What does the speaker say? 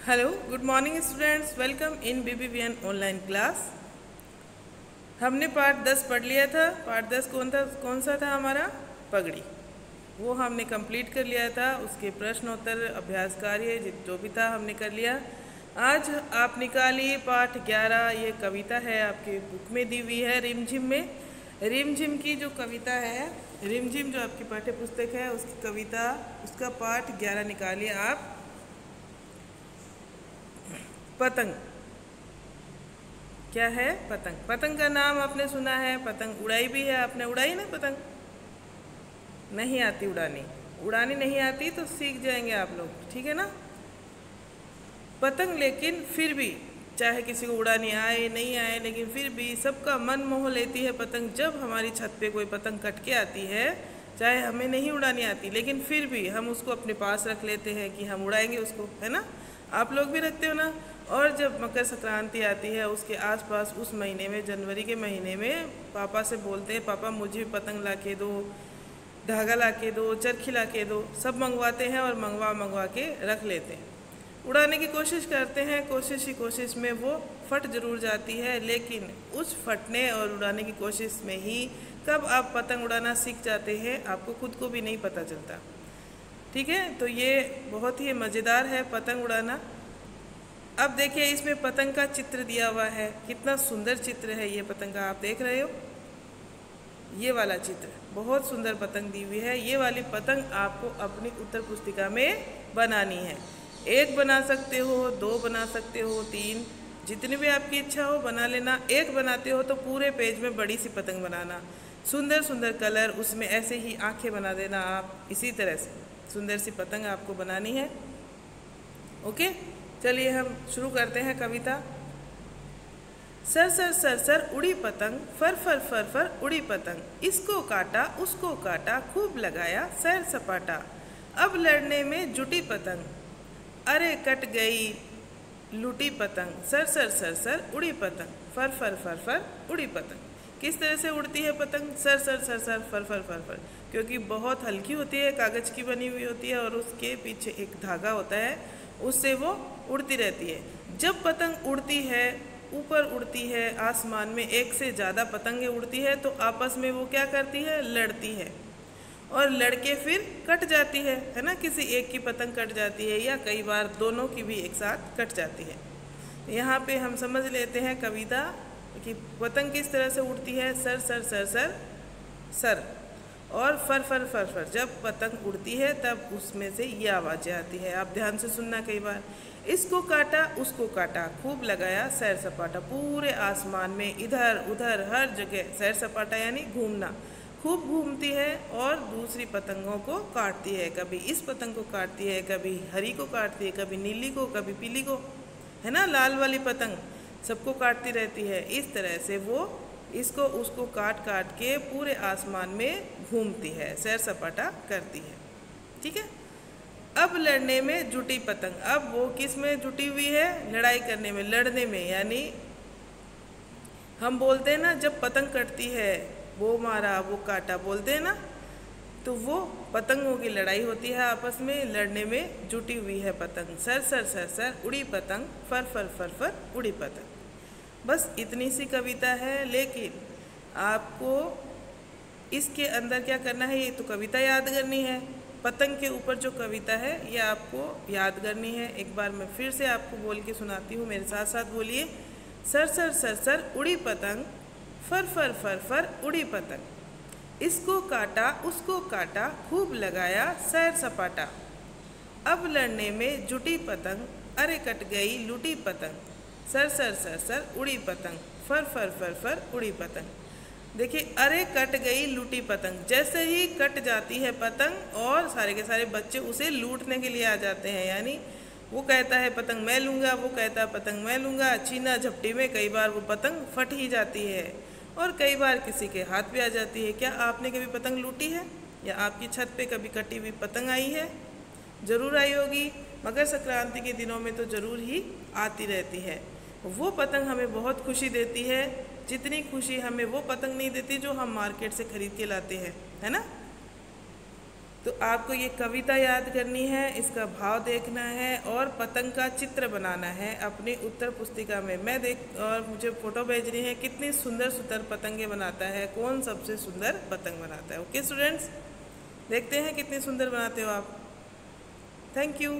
Hello, good morning students. Welcome in BBVN online class. हमने part 10 पढ़ लिया था। पार्ट 10 कौन सा था हमारा? पगड़ी। वो हमने कंप्लीट कर लिया था। उसके प्रश्न उत्तर अभ्यास कार्य जो भी था हमने कर लिया। आज आप निकालिए पाठ 11। ये कविता है, आपके बुक में दी हुई है रिमझिम में। रिमझिम की जो कविता है, रिमझिम जो आपकी पाठ्य पुस्तक है उसकी कविता, उसका पाठ 11 निकालिए आप। पतंग। क्या है? पतंग। पतंग का नाम आपने सुना है, पतंग उड़ाई भी है। आपने उड़ाई ना पतंग? नहीं आती उड़ानी। उड़ानी नहीं आती तो सीख जाएंगे आप लोग, ठीक है ना। पतंग लेकिन फिर भी, चाहे किसी को उड़ानी आए नहीं आए, लेकिन फिर भी सबका मन मोह लेती है पतंग। जब हमारी छत पे कोई पतंग कट के आती है, चाहे हमें नहीं उड़ानी आती, लेकिन फिर भी हम उसको अपने पास रख लेते हैं कि हम उड़ाएंगे उसको, है ना। आप लोग भी रखते हो ना। और जब मकर संक्रांति आती है, उसके आसपास उस महीने में, जनवरी के महीने में, पापा से बोलते हैं पापा मुझे पतंग ला के दो, धागा ला के दो, चरखी ला के दो। सब मंगवाते हैं और मंगवा के रख लेते हैं। उड़ाने की कोशिश करते हैं, कोशिश में वो फट जरूर जाती है, लेकिन उस फटने और उड़ाने की कोशिश में ही कब आप पतंग उड़ाना सीख जाते हैं, आपको खुद को भी नहीं पता चलता। ठीक है, तो ये बहुत ही मज़ेदार है पतंग उड़ाना। अब देखिए, इसमें पतंग का चित्र दिया हुआ है। कितना सुंदर चित्र है ये पतंग का, आप देख रहे हो। ये वाला चित्र, बहुत सुंदर पतंग दी हुई है। ये वाली पतंग आपको अपनी उत्तर पुस्तिका में बनानी है। एक बना सकते हो, 2 बना सकते हो, 3, जितनी भी आपकी इच्छा हो बना लेना। एक बनाते हो तो पूरे पेज में बड़ी सी पतंग बनाना, सुंदर सुंदर कलर, उसमें ऐसे ही आंखें बना देना आप। इसी तरह से सुंदर सी पतंग आपको बनानी है। ओके, चलिए हम शुरू करते हैं कविता। सर सर सर सर उड़ी पतंग, फर फर फर फर उड़ी पतंग, इसको काटा उसको काटा, खूब लगाया सैर सपाटा। अब लड़ने में जुटी पतंग, अरे कट गई लूटी पतंग। सर सर सर सर उड़ी पतंग, फर फर फर फर उड़ी पतंग। किस तरह से उड़ती है पतंग? सर सर सर सर फर फर फर फर, क्योंकि बहुत हल्की होती है, कागज़ की बनी हुई होती है, और उसके पीछे एक धागा होता है, उससे वो उड़ती रहती है। जब पतंग उड़ती है, ऊपर उड़ती है आसमान में, एक से ज़्यादा पतंगें उड़ती है, तो आपस में वो क्या करती है? लड़ती है, और लड़के फिर कट जाती है ना। किसी एक की पतंग कट जाती है, या कई बार दोनों की भी एक साथ कट जाती है। यहाँ पे हम समझ लेते हैं कविता कि पतंग किस तरह से उड़ती है। सर सर सर सर सर, और फर फर फर फर। जब पतंग उड़ती है तब उसमें से ये आवाज़ें आती है, आप ध्यान से सुनना कई बार। इसको काटा उसको काटा, खूब लगाया सैर सपाटा। पूरे आसमान में इधर उधर हर जगह सैर सपाटा यानी घूमना, खूब घूमती है और दूसरी पतंगों को काटती है। कभी इस पतंग को काटती है, कभी हरी को काटती है, कभी नीली को, कभी पीली को, है ना। लाल वाली पतंग सबको काटती रहती है। इस तरह से वो इसको उसको काट काट के पूरे आसमान में घूमती है, सैर सपाटा करती है। ठीक है। अब लड़ने में जुटी पतंग, अब वो किस में जुटी हुई है? लड़ाई करने में, लड़ने में। यानी हम बोलते हैं ना, जब पतंग कटती है, वो मारा वो काटा बोलते हैं ना, तो वो पतंगों की लड़ाई होती है आपस में। लड़ने में जुटी हुई है पतंग। सर सर सर सर उड़ी पतंग, फर फर फर फर उड़ी पतंग। बस इतनी सी कविता है, लेकिन आपको इसके अंदर क्या करना है? ये तो कविता याद करनी है। पतंग के ऊपर जो कविता है ये आपको याद करनी है। एक बार मैं फिर से आपको बोल के सुनाती हूँ, मेरे साथ साथ बोलिए। सर सर सर सर उड़ी पतंग, फर फर फर फर उड़ी पतंग, इसको काटा उसको काटा, खूब लगाया सैर सपाटा। अब लड़ने में जुटी पतंग, अरे कट गई लूटी पतंग। सर सर सर सर उड़ी पतंग, फर फर फर फर उड़ी पतंग। देखिए, अरे कट गई लूटी पतंग, जैसे ही कट जाती है पतंग और सारे के सारे बच्चे उसे लूटने के लिए आ जाते हैं। यानी वो कहता है पतंग मैं लूँगा, वो कहता है पतंग मैं लूँगा। छीना झपटी में कई बार वो पतंग फट ही जाती है, और कई बार किसी के हाथ पे आ जाती है। क्या आपने कभी पतंग लूटी है? या आपकी छत पे कभी कटी हुई पतंग आई है? ज़रूर आई होगी। मकर संक्रांति के दिनों में तो ज़रूर ही आती रहती है। वो पतंग हमें बहुत खुशी देती है, जितनी खुशी हमें वो पतंग नहीं देती जो हम मार्केट से खरीद के लाते हैं, है ना। तो आपको ये कविता याद करनी है, इसका भाव देखना है और पतंग का चित्र बनाना है अपनी उत्तर पुस्तिका में। मैं देख और मुझे फ़ोटो भेजनी है कितनी सुंदर सुंदर पतंगे बनाता है, कौन सबसे सुंदर पतंग बनाता है। ओके स्टूडेंट्स, देखते हैं कितनी सुंदर बनाते हो आप। Thank you.